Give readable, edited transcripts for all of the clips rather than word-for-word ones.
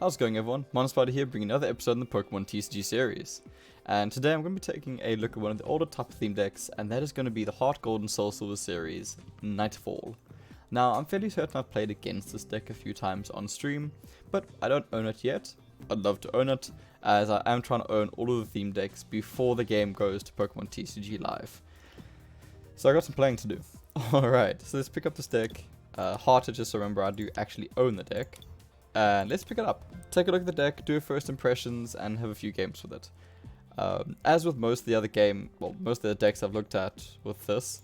How's it going, everyone? Mountainspyder here, bringing another episode in the Pokemon TCG series. And today I'm going to be taking a look at one of the older type theme decks, and that is going to be the Heart Gold and Soul Silver series, Nightfall. Now, I'm fairly certain I've played against this deck a few times on stream, but I don't own it yet. I'd love to own it, as I am trying to own all of the theme decks before the game goes to Pokemon TCG Live. So I got some playing to do. Alright, so let's pick up this deck. Hard to just remember I do actually own the deck. And let's pick it up. Take a look at the deck, do first impressions, and have a few games with it. As with most of the other most of the decks I've looked at with this,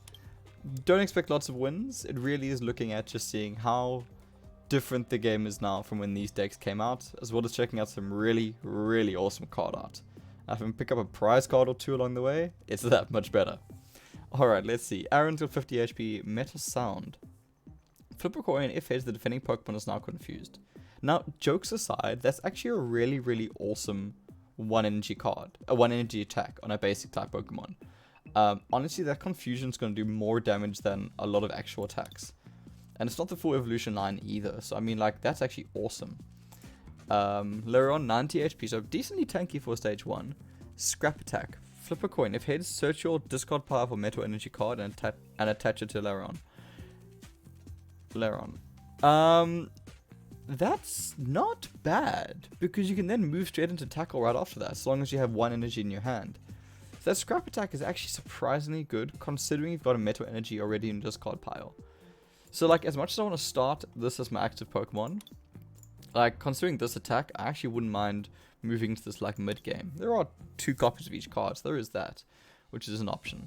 don't expect lots of wins. It really is looking at just seeing how different the game is now from when these decks came out, as well as checking out some really, really awesome card art. If I can pick up a prize card or two along the way, it's that much better. Alright, let's see. Aaron's got 50 HP, Metal Sound. Flip a coin if heads, the defending Pokemon is now confused. Now, jokes aside, that's actually a really, really awesome 1 energy card. A 1 energy attack on a basic type Pokemon. Honestly, that confusion is going to do more damage than a lot of actual attacks. And it's not the full evolution line either, so I mean, like, that's actually awesome. Lairon, 90 HP, so decently tanky for stage 1. Scrap attack. Flip a coin. If heads, search your discard pile for metal energy card and attach it to Lairon. That's not bad, because you can then move straight into tackle right after that, as long as you have 1 energy in your hand. So that scrap attack is actually surprisingly good, considering you've got a metal energy already in your discard pile. So, like, as much as I want to start this as my active Pokemon, like, considering this attack, I actually wouldn't mind moving to this, like, mid-game. There are 2 copies of each card, so there is that, which is an option.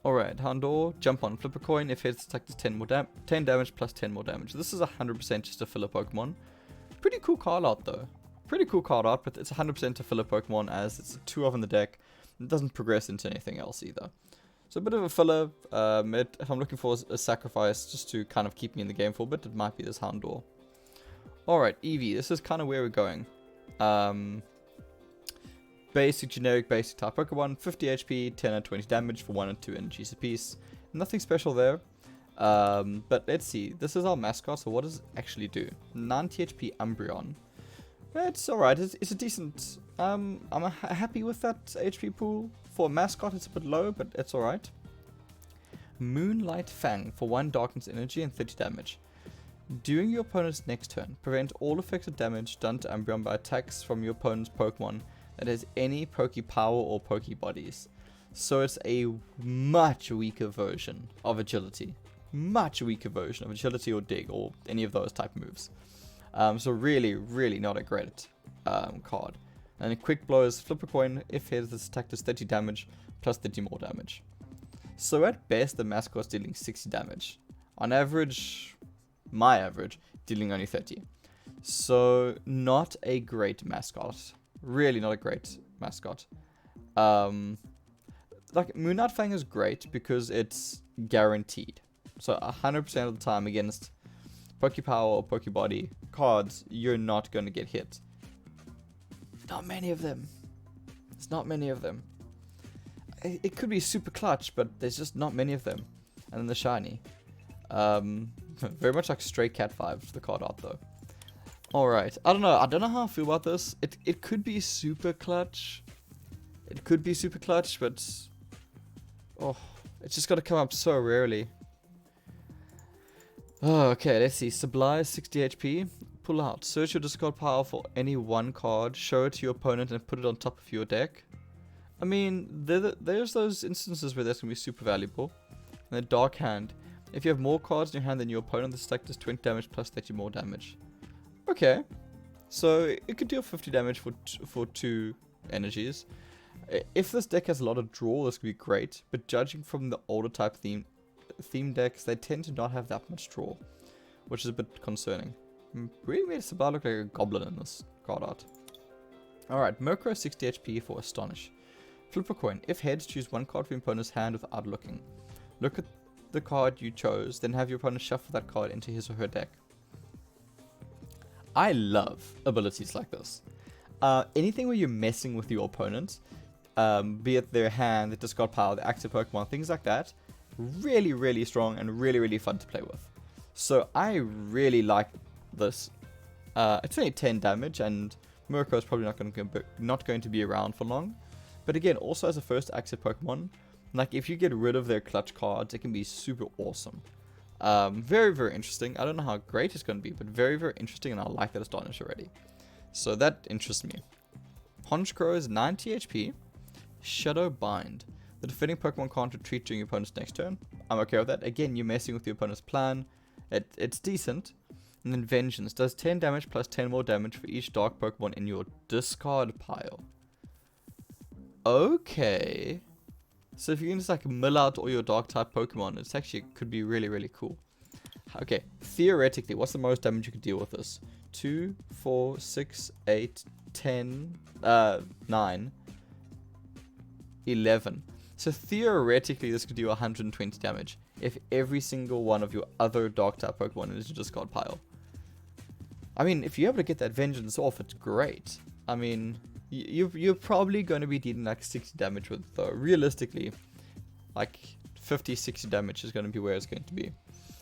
Alright, Houndour, jump on, flip a coin, if heads attack does 10 damage plus 10 more damage. This is 100% just a filler Pokemon. Pretty cool card art though. Pretty cool card art, but it's 100% a filler Pokemon as it's 2 of in the deck. It doesn't progress into anything else either. So a bit of a filler, if I'm looking for a sacrifice just to kind of keep me in the game for a bit, it might be this Houndour. Alright, Eevee, this is kind of where we're going. Basic, generic, basic type Pokemon, 50 HP, 10 and 20 damage for 1 and 2 energies apiece. Nothing special there. But let's see. This is our mascot, so what does it actually do? 90 HP Umbreon. It's alright. It's a decent... I'm happy with that HP pool. For a mascot, it's a bit low, but it's alright. Moonlight Fang for 1 darkness energy and 30 damage. During your opponent's next turn, prevent all effective damage done to Umbreon by attacks from your opponent's Pokemon that has any Pokepower or Pokebodies. So it's a much weaker version of Agility. Much weaker version of Agility or Dig or any of those type moves. So really, really not a great card. And a quick blow is flip a coin. If heads, this attack does 30 damage plus 30 more damage. So at best, the mascot's dealing 60 damage. On average, my average, dealing only 30. So not a great mascot. Really not a great mascot. Like, Moonlight Fang is great because it's guaranteed. So 100% of the time against Pokepower or Pokebody cards, you're not going to get hit. Not many of them. There's not many of them. It could be super clutch, but there's just not many of them. And then the shiny. Very much like Stray Cat vibes, the card art though. Alright, I don't know how I feel about this. It could be super clutch. It could be super clutch, but... oh, it's just gotta come up so rarely. Oh, okay, let's see. Sublime, 60 HP. Pull out. Search your discard pile for any 1 card. Show it to your opponent and put it on top of your deck. I mean, there's those instances where that's gonna be super valuable. And the Dark Hand. If you have more cards in your hand than your opponent, this attack does 20 damage plus 30 more damage. Okay, so it could deal 50 damage for 2 energies. If this deck has a lot of draw, this could be great, but judging from the older type theme decks, they tend to not have that much draw, which is a bit concerning. Really made Sublime look like a goblin in this card art. Alright, Metagross 60 HP for Astonish. Flip a coin. If heads, choose 1 card from your opponent's hand without looking. Look at the card you chose, then have your opponent shuffle that card into his or her deck. I love abilities like this. Anything where you're messing with your opponent, be it their hand, the discard pile, the active Pokemon, things like that, really, really strong and really, really fun to play with. So I really like this It's only 10 damage, and Murkrow is probably not going to be around for long. But again, also as a first active Pokemon, like if you get rid of their clutch cards, it can be super awesome. Very, very interesting. I don't know how great it's going to be, but very, very interesting, and I like that it's Astonish already. So that interests me. Honchkrow is 90 HP. Shadow Bind. The defending Pokemon can't retreat during your opponent's next turn. I'm okay with that. Again, you're messing with your opponent's plan. It's decent. And then Vengeance. Does 10 damage plus 10 more damage for each dark Pokemon in your discard pile. Okay. So if you can just like mill out all your dark type Pokemon, it's actually could be really, really cool. Okay, theoretically, what's the most damage you could deal with this? 2, 4, 6, 8, 10, 9, 11. So theoretically, this could do 120 damage if every single one of your other dark type Pokemon is your discard pile. I mean, if you're able to get that Vengeance off, it's great. I mean, you're probably going to be dealing like 60 damage with, realistically, like 50, 60 damage is going to be where it's going to be.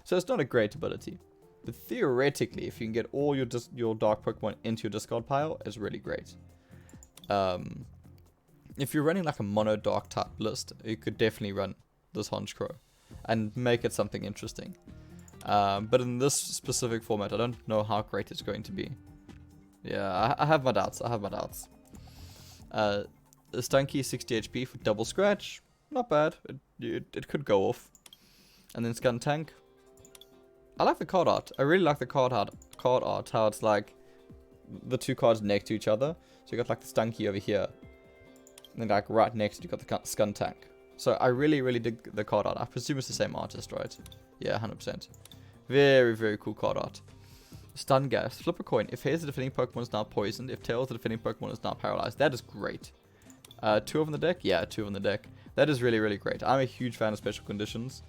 So it's not a great ability. But theoretically, if you can get all your dark Pokemon into your discard pile, it's really great. If you're running like a mono dark type list, you could definitely run this Honchkrow and make it something interesting. But in this specific format, I don't know how great it's going to be. Yeah, I have my doubts. Stunky 60 HP for double scratch. Not bad. It could go off. And then Skuntank. I like the card art. I really like the card art. How it's like the two cards next to each other. So you got like the Stunky over here. And then like right next you got the Skuntank. So I really, really dig the card art. I presume it's the same artist, right? Yeah, 100%. Very, very cool card art. Stun Gas. Flip a coin. If heads, the defending Pokemon is now poisoned. If tails, the defending Pokemon is now paralyzed. That is great. 2 on the deck? Yeah, 2 on the deck. That is really, really great. I'm a huge fan of special conditions.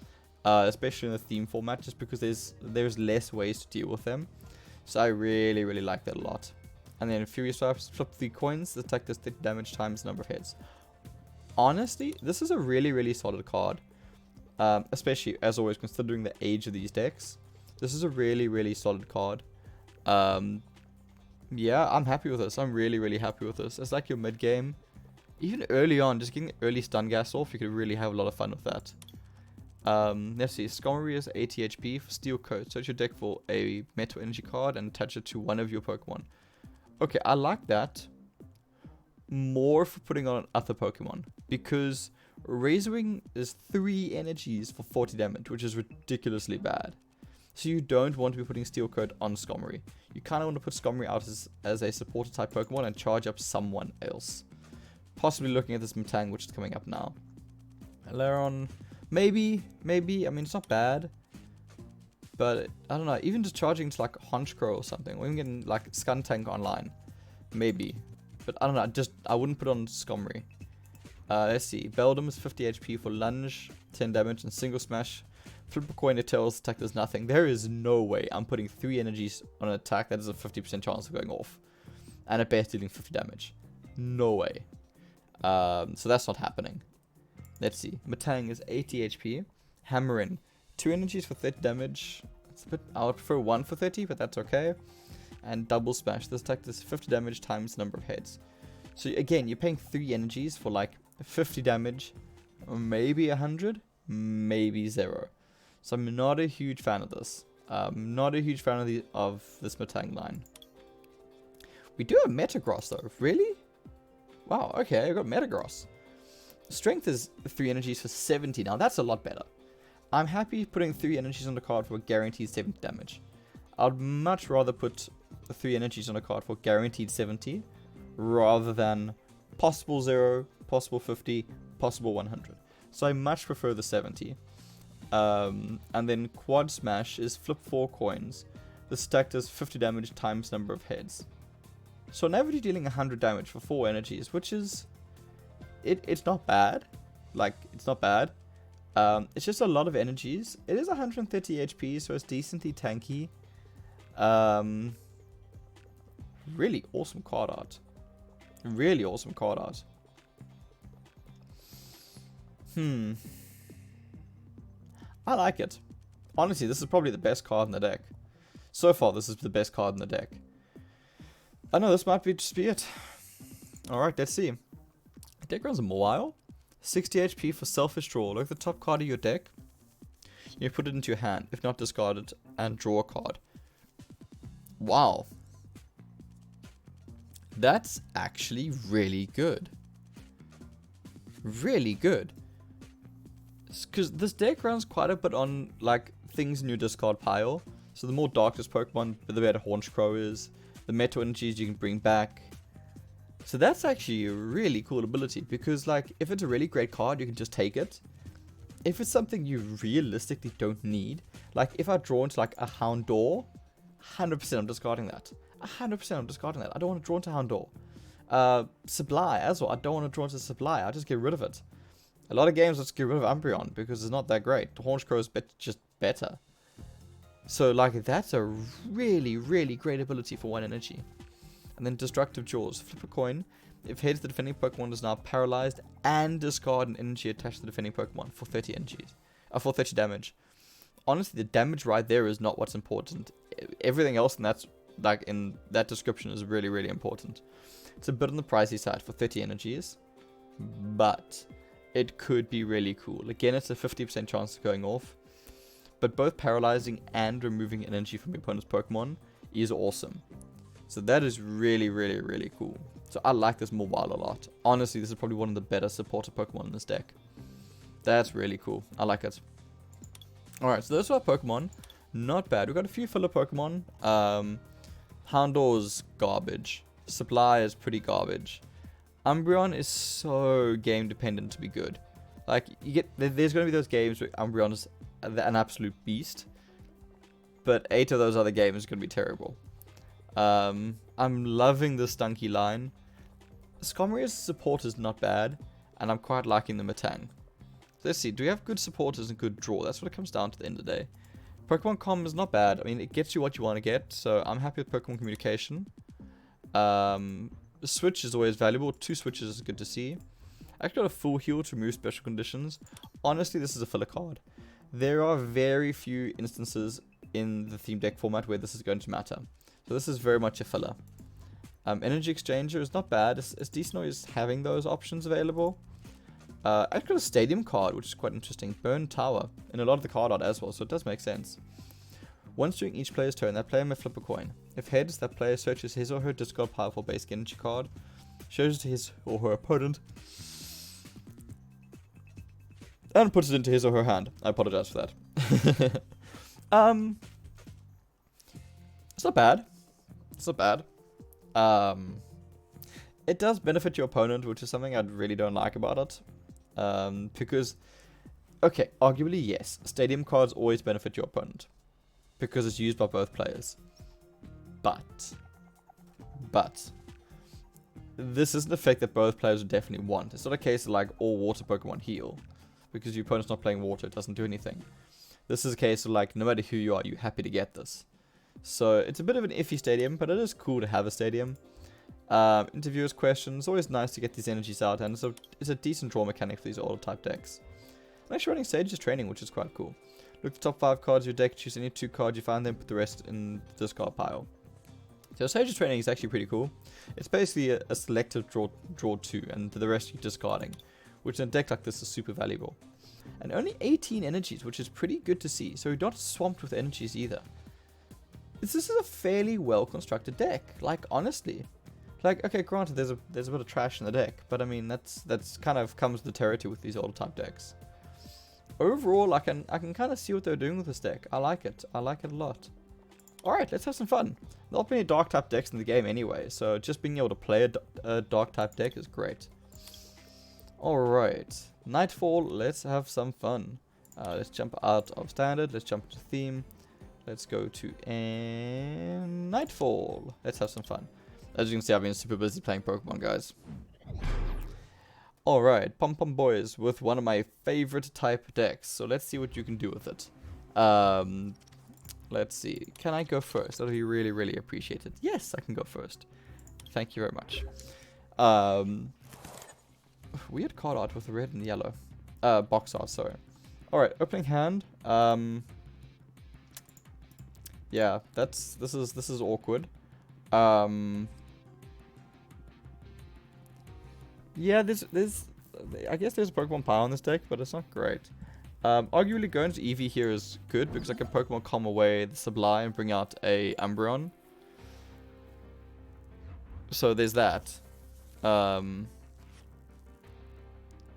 Especially in the theme format, just because there's less ways to deal with them. So I really, really like that a lot. And then Fury Swipes, flip 3 coins, the attack does 30 damage times the number of heads. Honestly, this is a really, really solid card. Especially, as always, considering the age of these decks. This is a really, really solid card. Yeah, I'm happy with this. I'm really, really happy with this. It's like your mid-game. Even early on, just getting the early Stun Gas off, you could really have a lot of fun with that. Let's see, Skarmory is 80 HP for Steel Coat. Search your deck for a Metal Energy card and attach it to one of your Pokemon. Okay, I like that more for putting on other Pokemon, because Razorwing is 3 energies for 40 damage, which is ridiculously bad. So you don't want to be putting Steel Coat on Skarmory. You kind of want to put Skarmory out as a supporter type Pokemon and charge up someone else. Possibly looking at this Metang, which is coming up now. Laron. Maybe, I mean, it's not bad, but I don't know, even just charging to like Honchkrow or something, or even getting like Skuntank online, maybe, but I don't know, I wouldn't put on Skarmory. Let's see, Beldum is 50 HP for Lunge, 10 damage, and Single Smash. Flip a coin, it tells attack does nothing. There is no way I'm putting 3 energies on an attack that has a 50% chance of going off, and a base dealing 50 damage. No way. So that's not happening. Let's see. Metang is 80 HP. Hammerin. 2 energies for 30 damage. It's a bit, I would prefer 1 for 30, but that's okay. And Double Smash. This attack does 50 damage times the number of heads. So again, you're paying 3 energies for like 50 damage. Maybe 100. Maybe 0. So I'm not a huge fan of this. Not a huge fan of this Metang line. We do have Metagross though. Really? Wow, okay, I got Metagross. Strength is 3 energies for 70. Now that's a lot better. I'm happy putting 3 energies on the card for guaranteed 70 damage. I'd much rather put 3 energies on a card for guaranteed 70 rather than possible 0, possible 50, possible 100. So I much prefer the 70. And then Quad Smash is flip 4 coins. The stack does 50 damage times number of heads. So on average dealing 100 damage for 4 energies, which is... It's not bad. Like, it's not bad. It's just a lot of energies. It is 130 HP, so it's decently tanky. Really awesome card art. Really awesome card art. I like it. Honestly, this is probably the best card in the deck. So far, this is the best card in the deck. I know this might just be it. Alright, let's see. Deck runs a while. 60 HP for Selfish Draw. Look at the top card of your deck. You put it into your hand, if not discard it, and draw a card. Wow. That's actually really good. Really good. Because this deck runs quite a bit on, like, things in your discard pile. So the more dark this Pokemon, the better Hornscrow is. The Metal Energies you can bring back. So that's actually a really cool ability. Because, like, if it's a really great card, you can just take it. If it's something you realistically don't need, like, if I draw into, like, a Houndour, 100% I'm discarding that. 100% I'm discarding that. I don't want to draw into Houndour. Supply as well. I don't want to draw into Supply. I just get rid of it. A lot of games let's get rid of Umbreon because it's not that great. The Hornscrow is just better. So, like, that's a really, really great ability for 1 energy. And then Destructive Jaws. Flip a coin. If heads, the defending Pokemon is now paralyzed and discard an energy attached to the defending Pokemon for 30 energies. For 30 damage. Honestly, the damage right there is not what's important. Everything else in that, like, in that description is really, really important. It's a bit on the pricey side for 30 energies. But it could be really cool. Again, it's a 50% chance of going off. But both paralyzing and removing energy from your opponent's Pokemon is awesome. So that is really, really, really cool. So I like this Mawile a lot. Honestly, this is probably one of the better supporter Pokemon in this deck. That's really cool. I like it. Alright, so those are our Pokemon. Not bad. We've got a few filler Pokemon. Houndour's garbage. Supply is pretty garbage. Umbreon is so game dependent to be good. Like, there's going to be those games where Umbreon is an absolute beast. But 8 of those other games are going to be terrible. I'm loving the Stunky line. Skarmory's support is not bad, and I'm quite liking the Metang. So let's see, do we have good supporters and good draw? That's what it comes down to at the end of the day. Pokemon Com is not bad. I mean, it gets you what you want to get, so I'm happy with Pokemon Communication. The switch is always valuable. 2 switches is good to see. I actually got a full heal to remove special conditions. Honestly, this is a filler card. There are very few instances in the theme deck format where this is going to matter. So this is very much a filler. Energy Exchanger is not bad. It's decent always having those options available. I've got a Stadium card, which is quite interesting. Burn Tower, in a lot of the card art as well, so it does make sense. Once during each player's turn, that player may flip a coin. If heads, that player searches his or her discard pile for basic energy card, shows it to his or her opponent, and puts it into his or her hand. I apologize for that. It's not bad. It's not bad. It does benefit your opponent, which is something I really don't like about it. Because, okay, arguably yes, Stadium cards always benefit your opponent. Because it's used by both players. But, this is an effect that both players would definitely want. It's not a case of like all water Pokemon heal. Because your opponent's not playing water, it doesn't do anything. This is a case of like, no matter who you are, you're happy to get this. So, it's a bit of an iffy Stadium, but it is cool to have a Stadium. Interviewers' questions, always nice to get these energies out, and it's a decent draw mechanic for these older type decks. I'm actually running Sage's Training, which is quite cool. Look at the top 5 cards of your deck, choose any 2 cards you find, then put the rest in the discard pile. So Sage's Training is actually pretty cool. It's basically a selective draw 2, and the rest you're discarding, which in a deck like this is super valuable. And only 18 energies, which is pretty good to see, so you're not swamped with energies either. This is a fairly well constructed deck, like honestly. Like, okay, granted, there's a bit of trash in the deck, but I mean that's kind of comes with the territory with these older type decks. Overall, I can kind of see what they're doing with this deck. I like it. I like it a lot. All right, let's have some fun. Not many dark type decks in the game anyway, so just being able to play a dark type deck is great. All right, Nightfall. Let's have some fun. Let's jump out of standard. Let's jump to theme. Let's go to Nightfall. Let's have some fun. As you can see, I've been super busy playing Pokemon, guys. Alright, Pom Pom Boys with one of my favorite type decks. So let's see what you can do with it. Let's see. Can I go first? That would be really, really appreciated. Yes, I can go first. Thank you very much. Weird card art with the red and yellow. Box art, sorry. Alright, opening hand. Yeah, this is awkward. Yeah, I guess there's Pokemon power in this deck, but it's not great. Arguably going to Eevee here is good because I can Pokemon calm away the Sublime and bring out a Umbreon. So there's that. Alright,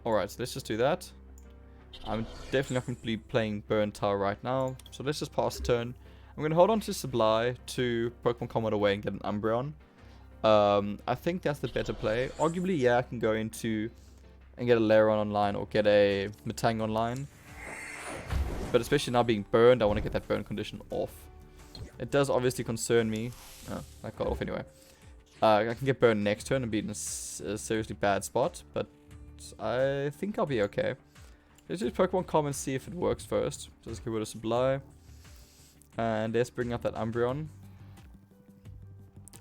so let's just do that. I'm definitely not going to be playing Burn Tower right now, so let's just pass the turn. I'm going to hold on to Sublime to Pokemon calm it away and get an Umbreon. I think that's the better play. Arguably, yeah, I can go into and get a Lairon online or get a Metang online. But especially now being burned, I want to get that burn condition off. It does obviously concern me. Oh, that got off anyway. I can get burned next turn and be in a seriously bad spot, but I think I'll be okay. Let's use Pokemon Calm and see if it works first. Just get rid of Sublime. And let's bring up that Umbreon.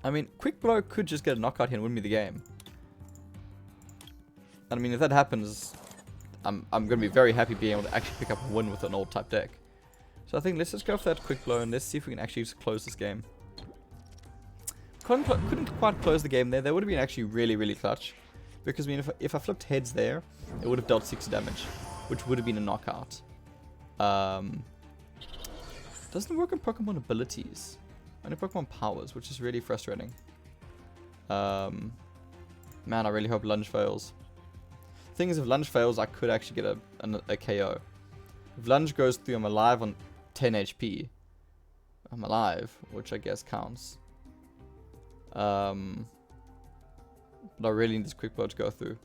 I mean, Quick Blow could just get a knockout here and win me the game. And I mean, if that happens, I'm going to be very happy being able to actually pick up a win with an old type deck. So I think let's just go for that Quick Blow and let's see if we can actually just close this game. Couldn't quite close the game there. That would have been actually really, really clutch. Because I mean, if I flipped heads there, it would have dealt 6 damage. Which would have been a knockout. Doesn't work on Pokemon abilities. Only Pokemon powers, which is really frustrating. Man, I really hope Lunge fails. Thing is, if Lunge fails, I could actually get a KO. If Lunge goes through, I'm alive on 10 HP. I'm alive, which I guess counts. But I really need this Quick Blow to go through.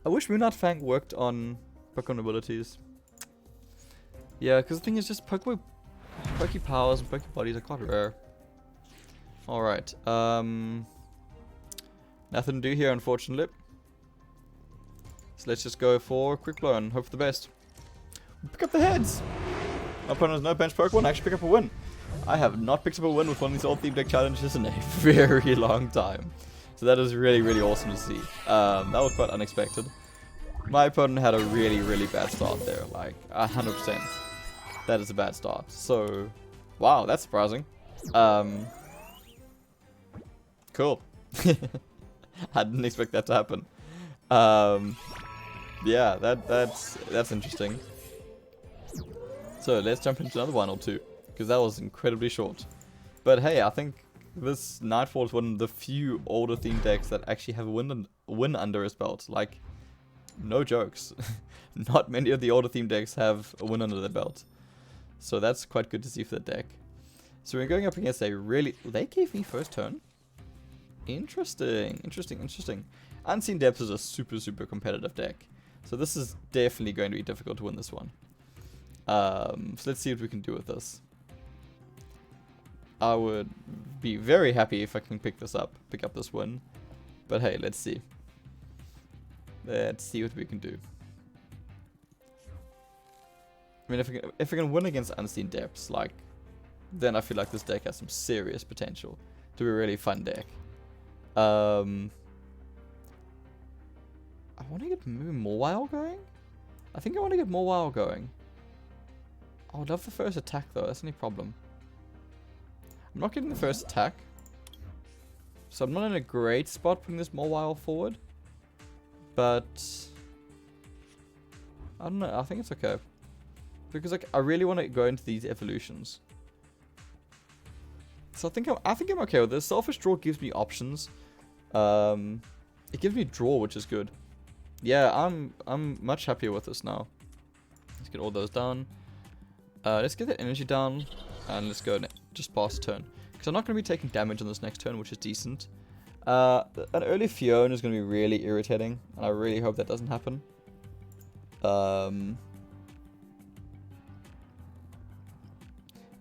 I wish Moonlight Fang worked on Pokemon abilities. Yeah, because the thing is, just Poke powers and Poke bodies are quite rare. Alright, nothing to do here, unfortunately. So let's just go for Quick Blow and hope for the best. Pick up the heads! My opponent has no bench Pokemon, actually pick up a win. I have not picked up a win with one of these old theme deck challenges in a very long time. So that is really, really awesome to see. That was quite unexpected. My opponent had a really, really bad start there, like 100%. That is a bad start. So, wow, that's surprising. Cool. I didn't expect that to happen. Yeah, that's interesting. So let's jump into another one or two, because that was incredibly short. But hey, I think this Nightfall is one of the few older theme decks that actually have a win under his belt. Like, no jokes. Not many of the older theme decks have a win under their belt. So that's quite good to see for the deck. So we're going up against a really... They gave me first turn? Interesting. Unseen Depths is a super competitive deck. So this is definitely going to be difficult to win this one. So let's see what we can do with this. I would be very happy if I can pick up this win. But hey, let's see. Let's see what we can do. I mean, if I can win against Unseen Depths, like, then I feel like this deck has some serious potential to be a really fun deck. I want to get maybe Mawile going? I think I want to get Mawile going. I would love the first attack though, that's the only problem. I'm not getting the first attack. So I'm not in a great spot putting this Mawile forward. But I don't know, I think it's okay. Because like I really want to go into these evolutions. So I think I'm okay with this. Selfish Draw gives me options. It gives me draw, which is good. Yeah, I'm much happier with this now. Let's get all those down. Let's get that energy down, and let's go and just pass the turn. Because I'm not going to be taking damage on this next turn, which is decent. An early Fiona is going to be really irritating, and I really hope that doesn't happen.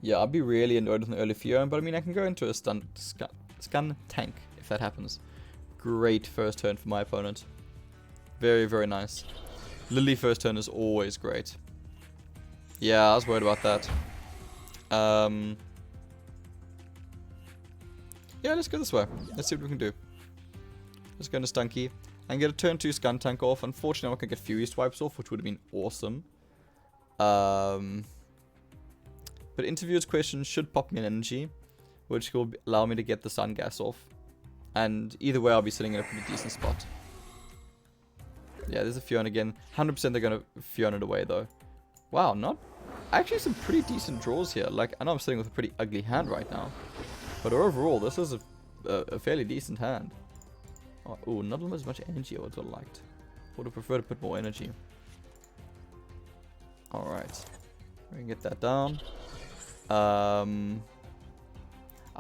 Yeah, I'll be really annoyed with an early Fiona, but I mean, I can go into a stun tank if that happens. Great first turn for my opponent. Very nice. Lily first turn is always great. Yeah, I was worried about that. Yeah, let's go this way. Let's see what we can do. Let's go into Stunky and get a turn 2 Skuntank off. Unfortunately, I can get Fury Swipes off, which would have been awesome. But Interviewer's Question should pop me an energy, which will allow me to get the Sun Gas off. And either way, I'll be sitting in a pretty decent spot. Yeah, there's a Fiona again. 100% they're going to Fiona it away, though. Wow, not... Actually, some pretty decent draws here. Like, I know I'm sitting with a pretty ugly hand right now. But overall, this is a fairly decent hand. Oh, ooh, not as much energy I would have liked. Would have preferred to put more energy. Alright. We can get that down. I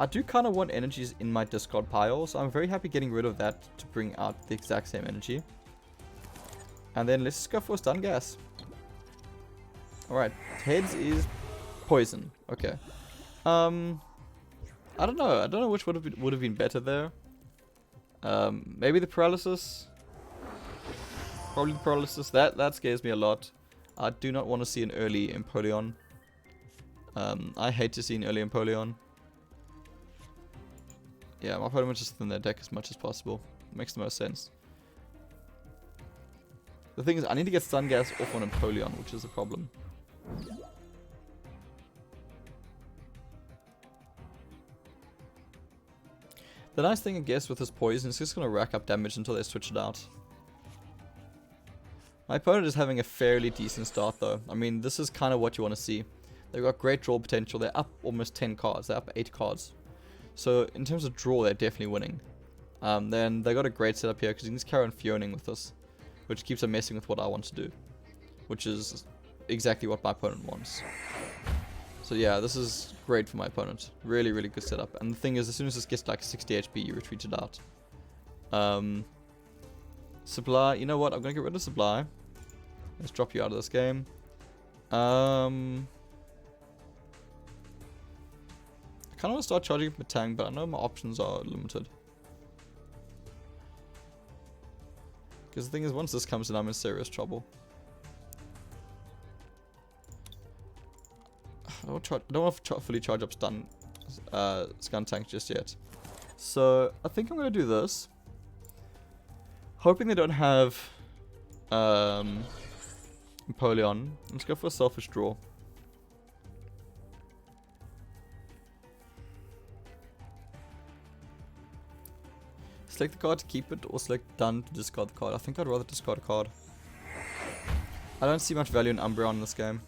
do kind of want energies in my discard pile, so I'm very happy getting rid of that to bring out the exact same energy. And then let's just go for stun gas. Alright, heads is poison. Okay. I don't know. I don't know which would have been better there. Maybe the paralysis. Probably the paralysis. That scares me a lot. I do not want to see an early Empoleon. I hate to see an early Empoleon. Yeah, my opponent just thin their deck as much as possible. Makes the most sense. The thing is, I need to get stun gas off on Empoleon, which is a problem. The nice thing, I guess, with this poison is it's just going to rack up damage until they switch it out. My opponent is having a fairly decent start, though. I mean, this is kind of what you want to see. They've got great draw potential. They're up almost 10 cards. They're up 8 cards. So, in terms of draw, they're definitely winning. Then they got a great setup here because you can just carry on Fioning with this, which keeps them messing with what I want to do, which is exactly what my opponent wants. So yeah, this is great for my opponent. Really, really good setup. And the thing is, as soon as this gets like 60 HP, you retreat it out. Supply, you know what? I'm going to get rid of Supply. Let's drop you out of this game. I kind of want to start charging up my tank, but I know my options are limited. Because the thing is, once this comes in, I'm in serious trouble. I don't want to fully charge up Stun Tank just yet. So, I think I'm going to do this. Hoping they don't have Empoleon. Let's go for a selfish draw. Select the card to keep it, or select done to discard the card. I think I'd rather discard a card. I don't see much value in Umbreon in this game.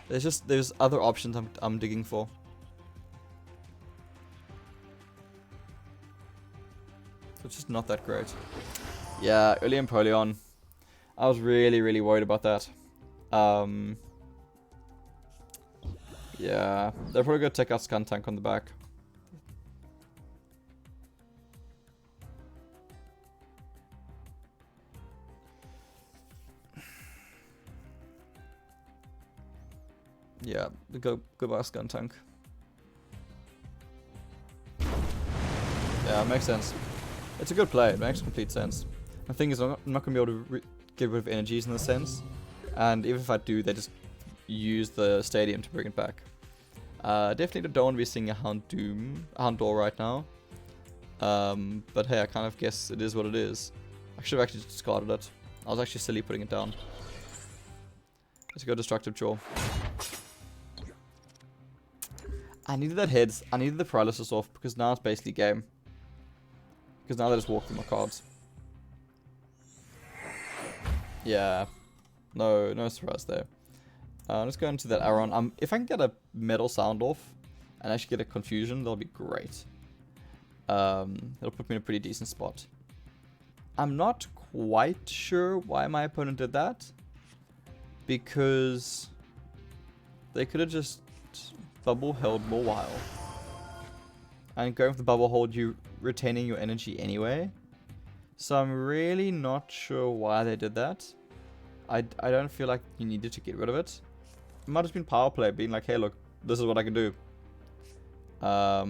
There's other options I'm digging for. So it's just not that great. Yeah, early Empoleon. I was really, really worried about that. Yeah, they're probably gonna take out Skuntank on the back. Yeah, goodbye Skuntank. Yeah, it makes sense. It's a good play, it makes complete sense. The thing is, I'm not going to be able to get rid of energies in this sense. And even if I do, they just use the stadium to bring it back. Definitely don't want to be seeing a Houndour right now. But hey, I kind of guess it is what it is. I should have actually discarded it. I was actually silly putting it down. Let's go Destructive Jaw. I needed that heads. I needed the paralysis off because now it's basically game. Because now they just walk through my cards. Yeah. No surprise there. Let's go into that Aron. If I can get a metal sound off and actually get a confusion, that'll be great. It'll put me in a pretty decent spot. I'm not quite sure why my opponent did that. Because they could have just bubble held more while. And going with the bubble hold, you retaining your energy anyway. So I'm really not sure why they did that. I don't feel like you needed to get rid of it. It might have been power play, being like, hey look, this is what I can do. So I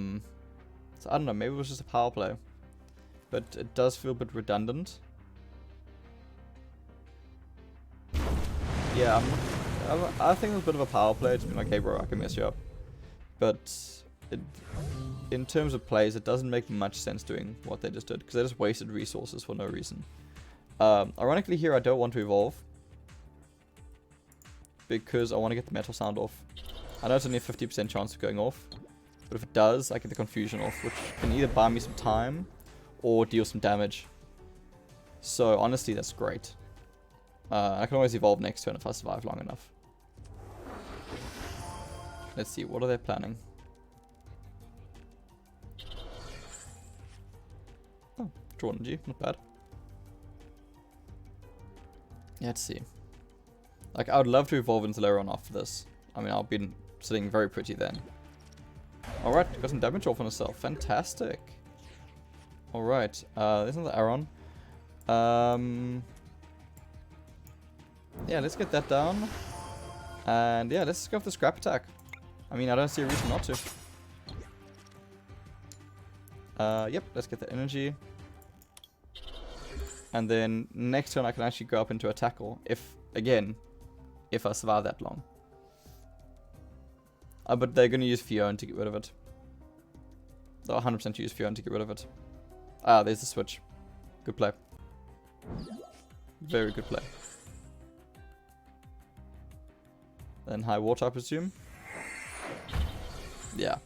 don't know, maybe it was just a power play. But it does feel a bit redundant. Yeah, I think it was a bit of a power play. It's been like, hey bro, I can mess you up. But in terms of plays, it doesn't make much sense doing what they just did. Because they just wasted resources for no reason. Ironically here, I don't want to evolve. Because I want to get the metal sound off. I know it's only a 50% chance of going off. But if it does, I get the confusion off. Which can either buy me some time or deal some damage. So honestly, that's great. I can always evolve next turn if I survive long enough. Let's see, what are they planning? Oh, draw energy, not bad. Yeah, let's see. Like, I would love to evolve into Laron after this. I mean, I'll be sitting very pretty then. Alright, got some damage off on herself. Fantastic. Alright, there's another Aron. Yeah, let's get that down. And yeah, let's go for the scrap attack. I mean, I don't see a reason not to. Yep, let's get the energy. And then next turn I can actually go up into a tackle. If I survive that long. But they're going to use Fiona to get rid of it. They'll 100% use Fiona to get rid of it. Ah, there's the switch. Good play. Very good play. Then high water, I presume. Yeah.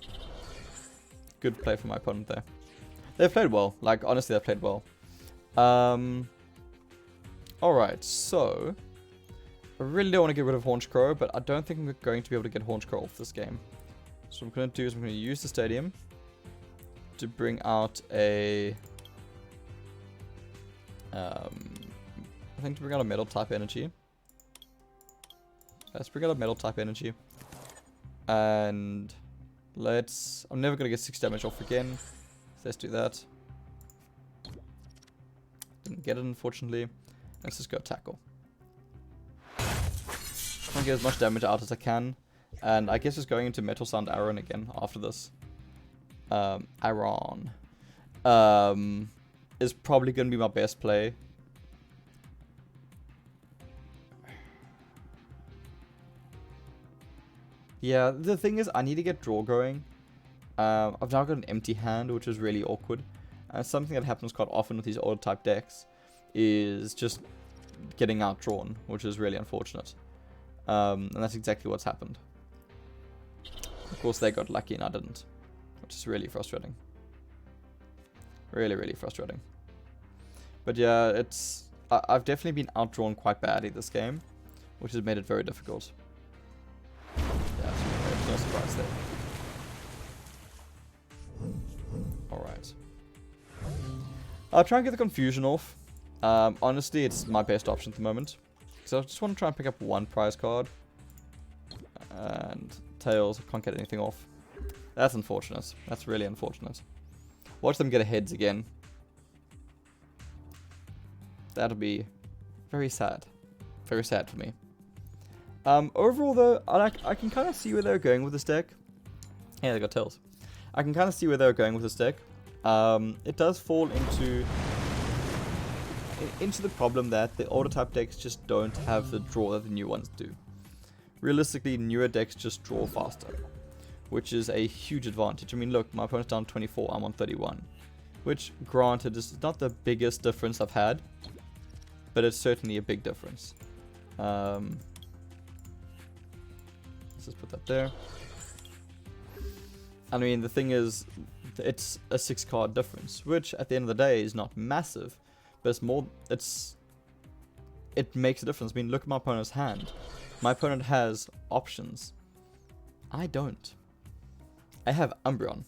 Good play from my opponent there. They've played well. Like, honestly, they've played well. Alright, so... I really don't want to get rid of Hornchcrow, but I don't think I'm going to be able to get Hornchcrow off this game. So what I'm going to do is I'm going to use the stadium to bring out a... I think to bring out a metal type energy. Let's bring out a metal type energy. And let's... I'm never going to get 6 damage off again. So let's do that. Didn't get it, unfortunately. Let's just go tackle. Try and get as much damage out as I can. And I guess just going into Metal Sound Aron again after this. Aron. Is probably going to be my best play. Yeah, the thing is, I need to get draw going. I've now got an empty hand, which is really awkward. And something that happens quite often with these older type decks is just getting outdrawn, which is really unfortunate. And that's exactly what's happened. Of course, they got lucky and I didn't, which is really frustrating. Really, really frustrating. But yeah, I've definitely been outdrawn quite badly this game, which has made it very difficult. Yeah, there's no surprise there. Alright. I'll try and get the confusion off. Honestly, it's my best option at the moment. So I just want to try and pick up one prize card. And Tails, I can't get anything off. That's unfortunate. That's really unfortunate. Watch them get a heads again. That'll be very sad. Very sad for me. Overall though, I can kind of see where they're going with this deck. Yeah, they got Tails. I can kind of see where they're going with this deck. It does fall into the problem that the older type decks just don't have the draw that the new ones do. Realistically, newer decks just draw faster, which is a huge advantage. I mean, look, my opponent's down 24, I'm on 31, which, granted, is not the biggest difference I've had, but it's certainly a big difference. Let's just put that there. I mean, the thing is, it's a 6-card difference, which at the end of the day is not massive, but it's more, it makes a difference. I mean, look at my opponent's hand. My opponent has options. I don't. I have Umbreon.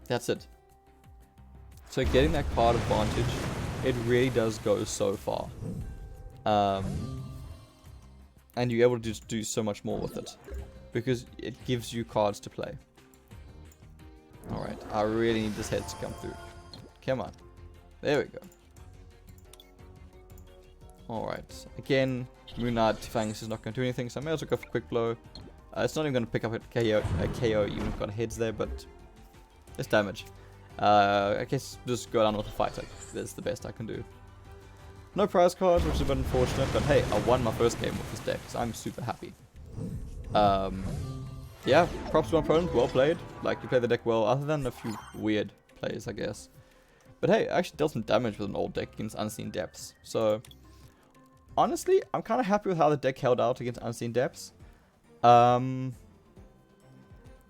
That's it. So getting that card advantage, it really does go so far. And you're able to just do so much more with it, because it gives you cards to play. Alright, I really need this head to come through. Come on. There we go. Alright, again, Moon Knight Fangs is not going to do anything, so I may as well go for Quick Blow. It's not even going to pick up a KO even if I've got heads there, but it's damage. I guess just go down with a fight. That's the best I can do. No prize cards, which is a bit unfortunate, but hey, I won my first game with this deck, so I'm super happy. Yeah, props to my opponent, well played. Like, you played the deck well, other than a few weird plays, I guess. But hey, I actually dealt some damage with an old deck against Unseen Depths, so... Honestly, I'm kind of happy with how the deck held out against Unseen Depths. I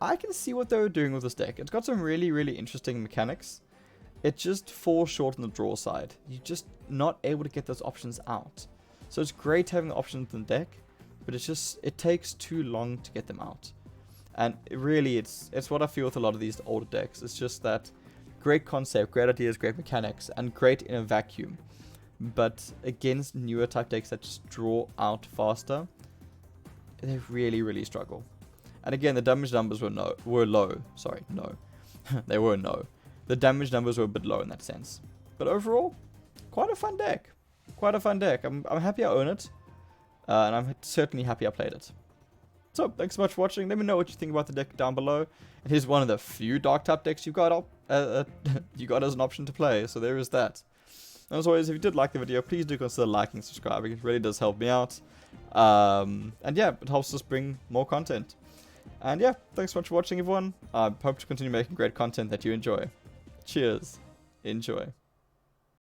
can see what they were doing with this deck. It's got some really, really interesting mechanics. it just falls short on the draw side. You're just not able to get those options out. So it's great having the options in the deck, but it takes too long to get them out. And it's what I feel with a lot of these older decks. It's just that great concept, great ideas, great mechanics, and great in a vacuum. But against newer type decks that just draw out faster, they really struggle. And again, the damage numbers were low. Sorry, no. They were no. The damage numbers were a bit low in that sense. But overall, quite a fun deck. Quite a fun deck. I'm happy I own it. And I'm certainly happy I played it. So, thanks so much for watching. Let me know what you think about the deck down below. It is one of the few dark type decks you got you got as an option to play. So there is that. And as always, if you did like the video, please do consider liking and subscribing. It really does help me out. And yeah, it helps us bring more content. And yeah, thanks so much for watching, everyone. I hope to continue making great content that you enjoy. Cheers. Enjoy.